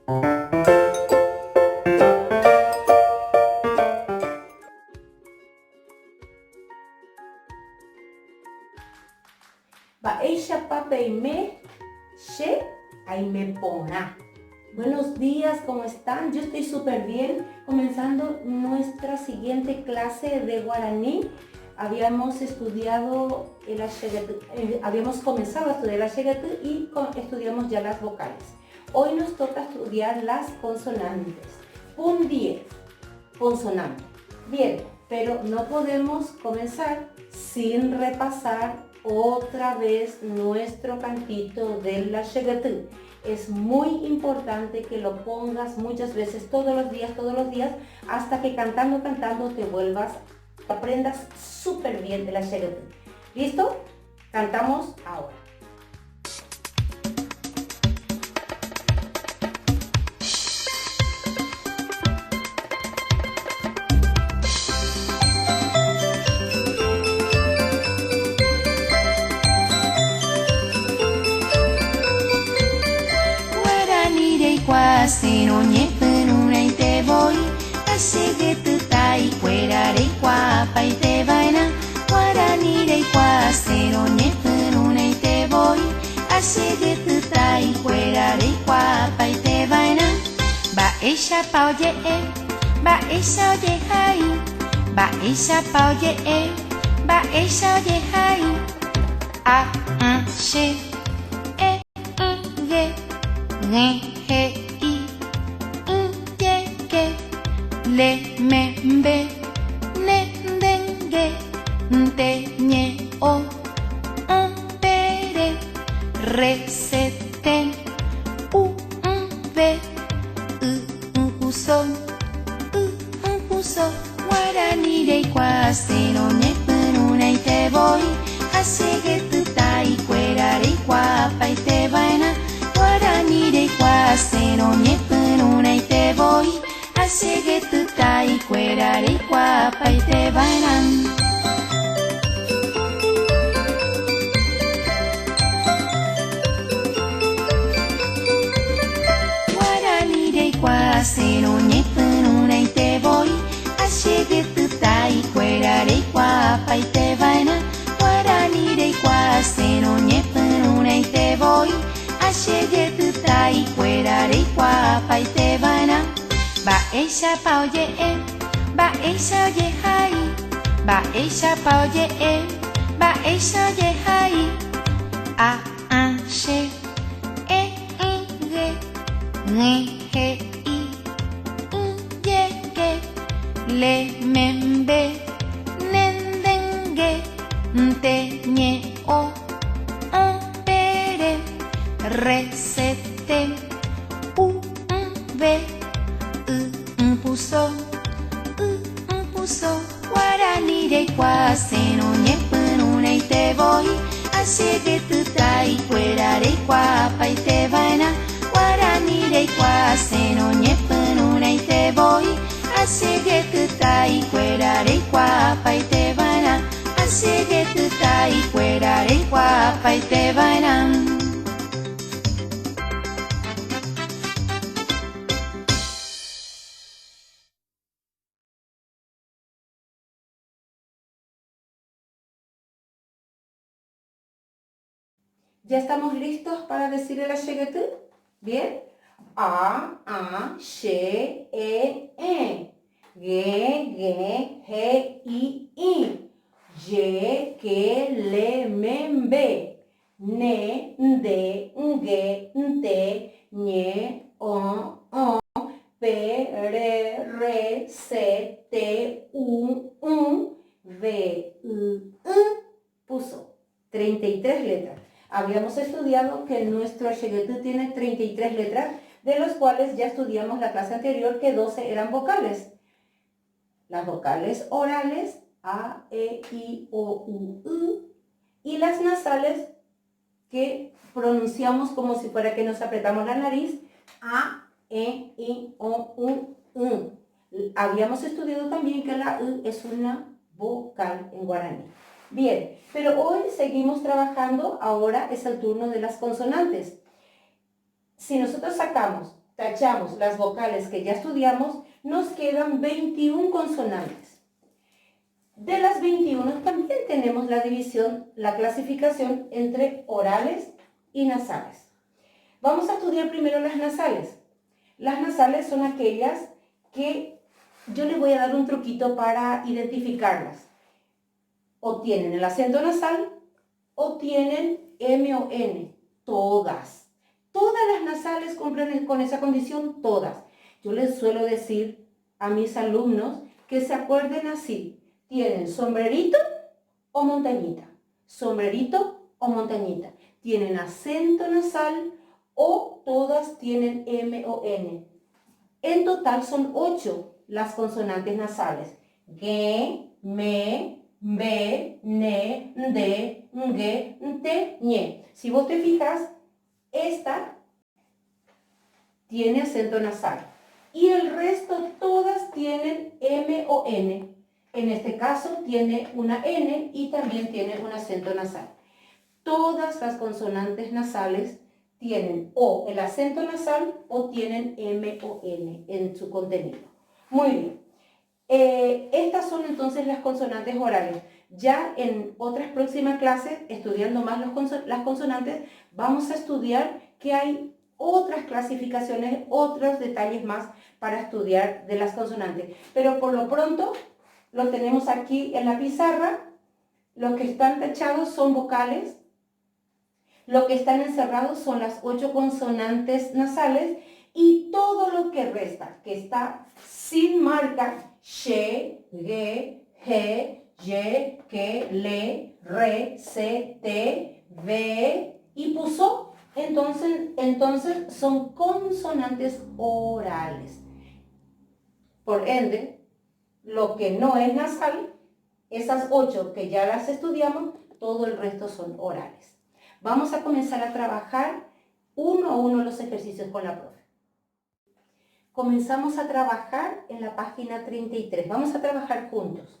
Baisha pape me, she, ahí me pona. Buenos días, ¿cómo están? Yo estoy súper bien, comenzando nuestra siguiente clase de guaraní. Habíamos comenzado a estudiar el asheguetú y estudiamos ya las vocales. Hoy nos toca estudiar las consonantes. Pun 10, consonante. Bien, pero no podemos comenzar sin repasar otra vez nuestro cantito del asheguetú. Es muy importante que lo pongas muchas veces, todos los días, hasta que cantando aprendas súper bien el asheguetú. ¿Listo? Cantamos ahora. Seno ñepenu y te voy a seguir tu tai fuera de guapa y te vaina guarani de seno ñepenu y te voy a seguir tu tai fuera de guapa y te vaina ba ella pa oye ba ella oye hai ba ella pa oye ba ella oye hai a she ge he le me be ne dengue te ñe o pere re se te u ve puso guarani de seno ñepenu y te voy a seguir tu tai fuera de guapa y te vaina guarani de seno ñepenu y te voy a seguir tu tai fuera de guapa y te bailan. Guarani de seno ñepenu y te voy a seguir tu tai fuera de guapa y te bailan. Guarani de seno ñepenu y te voy a seguir tu tai fuera de guapa y te bailan. Ba ella pa oye ba ella oye hai ba ella pa oye ba ella oye hai a she ge ne he i ye ge le me be nen dengue te ñe o pere re se te u ve puso guarani de seno ñepenu y te voy a seguir tu tai fuera de guapa y te vaina guarani de seno ñepenu y te voy a seguir tu tai fuera de guapa y te vaina a seguir tu tai fuera de guapa y te vaina. ¿Ya estamos listos para decir el asheguetú? ¿Bien? A, she, ge, he, i. Ye, que, le, men, be. Ne, de, ge, te, ñe, o, pe, re, se, te, ve, puso. 33 letras. Habíamos estudiado que nuestro asheguetú tiene 33 letras, de los cuales ya estudiamos la clase anterior que 12 eran vocales. Las vocales orales, a, e, i, o, u, y las nasales que pronunciamos como si fuera que nos apretamos la nariz, a, e, i, o, u. Habíamos estudiado también que la u es una vocal en guaraní. Bien, pero hoy seguimos trabajando, ahora es el turno de las consonantes. Si nosotros sacamos tachamos las vocales que ya estudiamos, nos quedan 21 consonantes. De las 21 también tenemos la división, la clasificación entre orales y nasales. Vamos a estudiar primero las nasales. Las nasales son aquellas que yo les voy a dar un truquito para identificarlas. O tienen el acento nasal o tienen M o N, todas. Todas las nasales cumplen con esa condición, todas. Yo les suelo decir a mis alumnos que se acuerden así. Tienen sombrerito o montañita. Sombrerito o montañita. Tienen acento nasal o todas tienen M o N. En total son 8 las consonantes nasales. Ge, me, be, ne, de, nge, te, ñe. Si vos te fijas, esta tiene acento nasal. Y el resto todas tienen M o N. En este caso tiene una N y también tiene un acento nasal. Todas las consonantes nasales tienen o el acento nasal o tienen M o N en su contenido. Muy bien. Estas son entonces las consonantes orales. Ya en otras próximas clases, estudiando más las consonantes, vamos a estudiar que hay otras clasificaciones, otros detalles más para estudiar de las consonantes. Pero por lo pronto, lo tenemos aquí en la pizarra. Los que están tachados son vocales. Lo que están encerrados son las 8 consonantes nasales y todo lo que resta, que está sin marca, she, ge, je, ye, que, le, re, se, te, ve y puso, entonces son consonantes orales. Por ende, lo que no es nasal, esas 8 que ya las estudiamos, todo el resto son orales. Vamos a comenzar a trabajar uno a uno los ejercicios con la profe. Comenzamos a trabajar en la página 33. Vamos a trabajar juntos.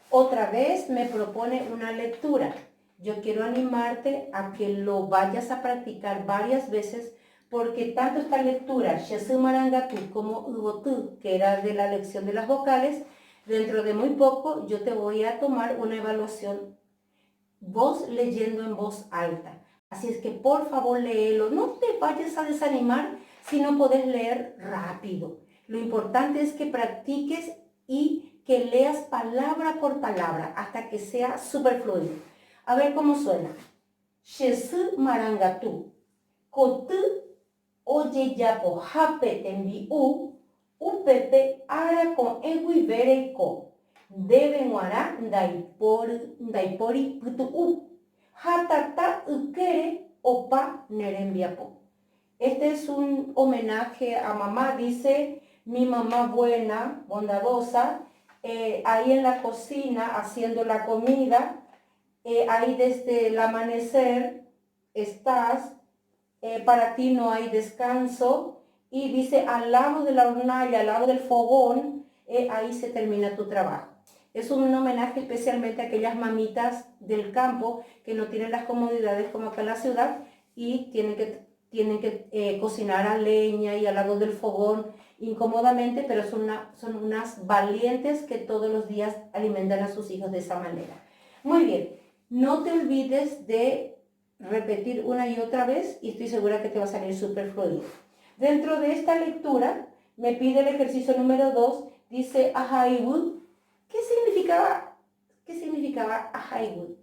Otra vez me propone una lectura. Yo quiero animarte a que lo vayas a practicar varias veces porque tanto esta lectura, Shesu Marangatu como Ubotu, que era de la lección de las vocales, dentro de muy poco yo te voy a tomar una evaluación vos leyendo en voz alta. Así es que por favor léelo, no te vayas a desanimar si no podés leer rápido. Lo importante es que practiques y que leas palabra por palabra hasta que sea súper fluido. A ver cómo suena. Shesu Marangatu. Kotu oye yapo hape tembiu. Upepe ara con egui vereko. Deben guará daipori putu hatata ukere opa nerembiapo. Este es un homenaje a mamá, dice mi mamá buena, bondadosa, ahí en la cocina haciendo la comida, ahí desde el amanecer estás, para ti no hay descanso, y dice al lado de la hornalla, al lado del fogón, ahí se termina tu trabajo. Es un homenaje especialmente a aquellas mamitas del campo que no tienen las comodidades como acá en la ciudad y tienen que cocinar a leña y al lado del fogón incómodamente, pero son unas valientes que todos los días alimentan a sus hijos de esa manera. Muy bien, no te olvides de repetir una y otra vez y estoy segura que te va a salir súper fluido. Dentro de esta lectura me pide el ejercicio número 2, dice Ahaiwood. ¿Qué significaba Ahaiwood?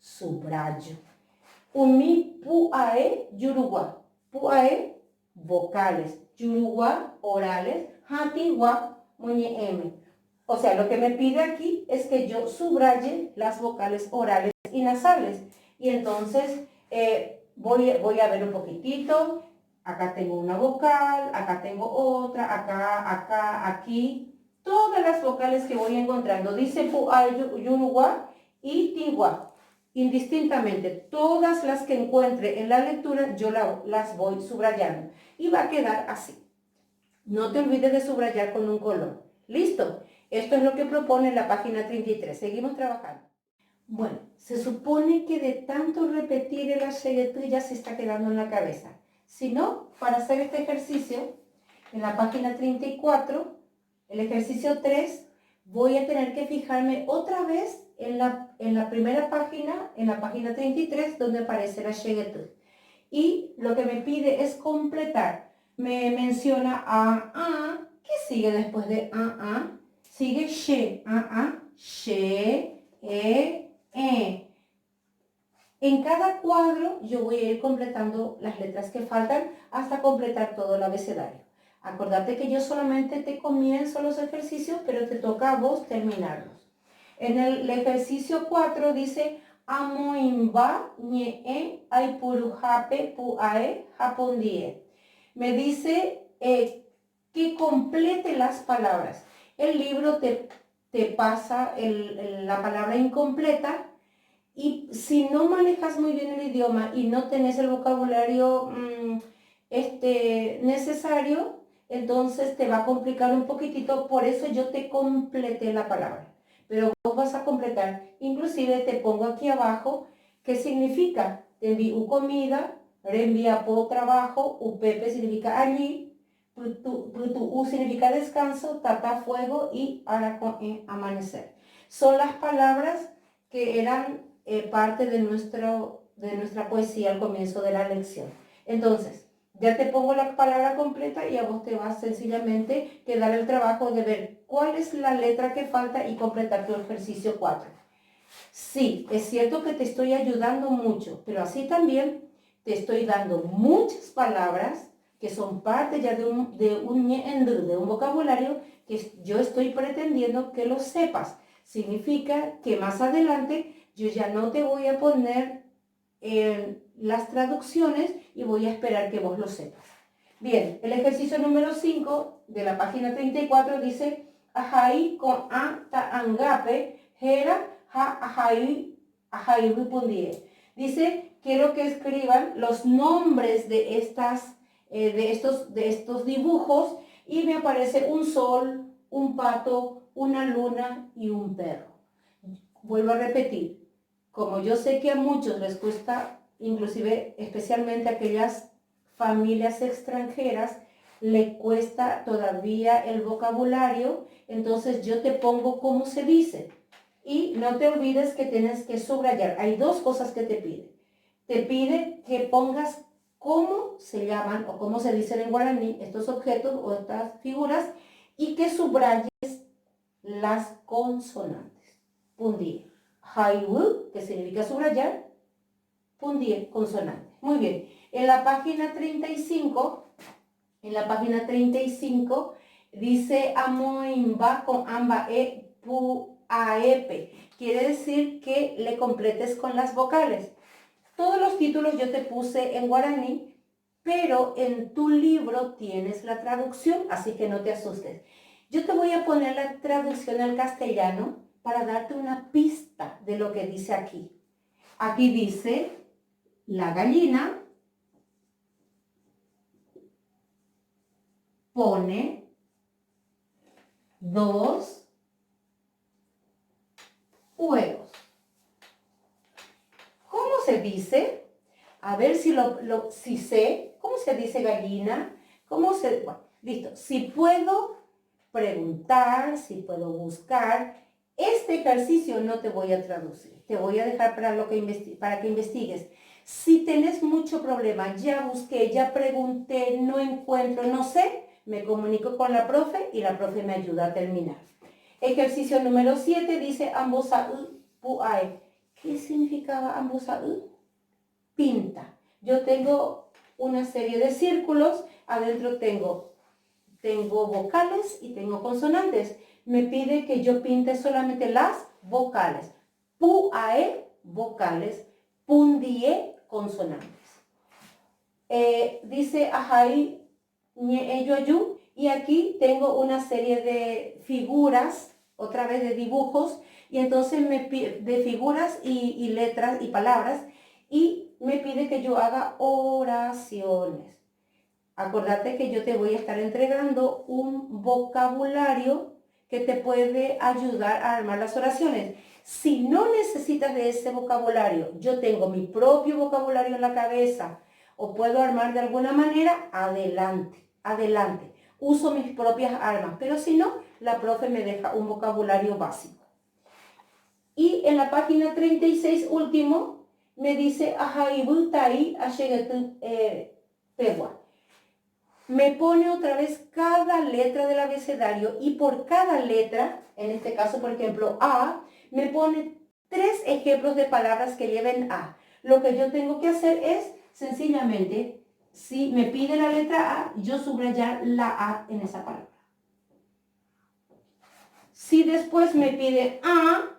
Subrayo. Umi puae yuruwa. Puae, vocales. Yuruwa, orales. Hatiwa, muñe m. O sea, lo que me pide aquí es que yo subraye las vocales orales y nasales. Y entonces voy a ver un poquitito. Acá tengo una vocal, acá tengo otra, acá, aquí. Todas las vocales que voy encontrando. Dice puae yuruwa y tiwa. Indistintamente, todas las que encuentre en la lectura, yo las voy subrayando. Y va a quedar así. No te olvides de subrayar con un color. ¿Listo? Esto es lo que propone la página 33. Seguimos trabajando. Bueno, se supone que de tanto repetir el ashegetú ya se está quedando en la cabeza. Si no, para hacer este ejercicio, en la página 34, el ejercicio 3, voy a tener que fijarme otra vez en la primera página, en la página 33, donde aparece la Shegetu. Y lo que me pide es completar. Me menciona a, ¿qué sigue después de a? Sigue she, she, e. En cada cuadro yo voy a ir completando las letras que faltan hasta completar todo el abecedario. Acordate que yo solamente te comienzo los ejercicios, pero te toca a vos terminarlos. En el ejercicio 4 dice amoimba ñe aipurujape puae japondie. Me dice que complete las palabras. El libro te pasa la palabra incompleta. Y si no manejas muy bien el idioma y no tenés el vocabulario necesario, entonces te va a complicar un poquitito, por eso yo te completé la palabra. Pero vos vas a completar, inclusive te pongo aquí abajo, ¿qué significa? Te envío comida, reenvía por trabajo, upepe significa allí, u significa descanso, tata fuego y ara amanecer. Son las palabras que eran parte de nuestra poesía al comienzo de la lección. Entonces, ya te pongo la palabra completa y a vos te va sencillamente quedar el trabajo de ver cuál es la letra que falta y completar tu ejercicio 4. Sí, es cierto que te estoy ayudando mucho, pero así también te estoy dando muchas palabras que son parte ya de un vocabulario que yo estoy pretendiendo que lo sepas. Significa que más adelante yo ya no te voy a poner las traducciones y voy a esperar que vos lo sepas. Bien, el ejercicio número 5 de la página 34 dice ajai con a ta angape jera ha ajai ripundie. Dice, quiero que escriban los nombres de estos dibujos y me aparece un sol, un pato, una luna y un perro. Vuelvo a repetir, como yo sé que a muchos les cuesta, inclusive especialmente a aquellas familias extranjeras, le cuesta todavía el vocabulario, entonces yo te pongo cómo se dice. Y no te olvides que tienes que subrayar. Hay dos cosas que te pide. Te pide que pongas cómo se llaman o cómo se dicen en guaraní estos objetos o estas figuras y que subrayes las consonantes. Pundie. Haiwu, que significa subrayar. Pundie, consonante. Muy bien. En la página 35 dice amoimba con amba e pu aepe. Quiere decir que le completes con las vocales. Todos los títulos yo te puse en guaraní, pero en tu libro tienes la traducción, así que no te asustes. Yo te voy a poner la traducción al castellano para darte una pista de lo que dice aquí. Aquí dice, la gallina pone 2 huevos. ¿Cómo se dice? A ver si sé. ¿Cómo se dice gallina? Bueno, listo. Si puedo preguntar, si puedo buscar, este ejercicio no te voy a traducir. Te voy a dejar para que investigues. Si tenés mucho problema, ya busqué, ya pregunté, no encuentro, no sé, me comunico con la profe y la profe me ayuda a terminar. Ejercicio número 7 dice ambosa puae. ¿Qué significaba ambosa? Pinta. Yo tengo una serie de círculos, adentro tengo vocales y tengo consonantes. Me pide que yo pinte solamente las vocales. Puae, vocales. Pundie, consonantes. Dice ajai ñeyoyu y aquí tengo una serie de figuras, otra vez de dibujos, y entonces de figuras y letras y palabras, y me pide que yo haga oraciones. Acordate que yo te voy a estar entregando un vocabulario que te puede ayudar a armar las oraciones. Si no necesitas de ese vocabulario, yo tengo mi propio vocabulario en la cabeza, o puedo armar de alguna manera, adelante, adelante. Uso mis propias armas, pero si no, la profe me deja un vocabulario básico. Y en la página 36 último, me dice, ajaibu tai ashegetu pewa. Me pone otra vez cada letra del abecedario y por cada letra, en este caso, por ejemplo, A, me pone 3 ejemplos de palabras que lleven A. Lo que yo tengo que hacer es, sencillamente, si me pide la letra A, yo subrayar la A en esa palabra. Si después me pide A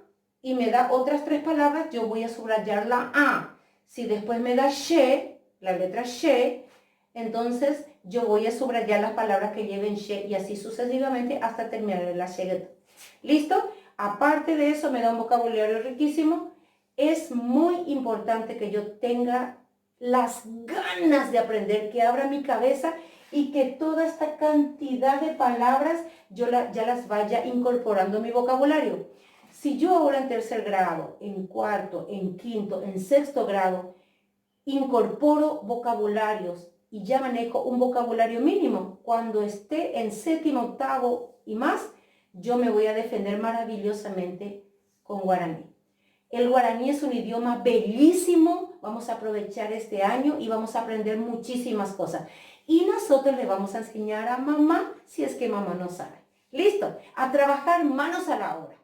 y me da otras 3 palabras, yo voy a subrayar la A. Si después me da she, la letra she, entonces yo voy a subrayar las palabras que lleven she y así sucesivamente hasta terminar la she. ¿Listo? Aparte de eso, me da un vocabulario riquísimo. Es muy importante que yo tenga las ganas de aprender, que abra mi cabeza y que toda esta cantidad de palabras yo ya las vaya incorporando a mi vocabulario. Si yo ahora en tercer grado, en cuarto, en quinto, en sexto grado, incorporo vocabularios y ya manejo un vocabulario mínimo, cuando esté en séptimo, octavo y más, yo me voy a defender maravillosamente con guaraní. El guaraní es un idioma bellísimo, vamos a aprovechar este año y vamos a aprender muchísimas cosas. Y nosotros le vamos a enseñar a mamá si es que mamá no sabe. Listo, a trabajar manos a la obra.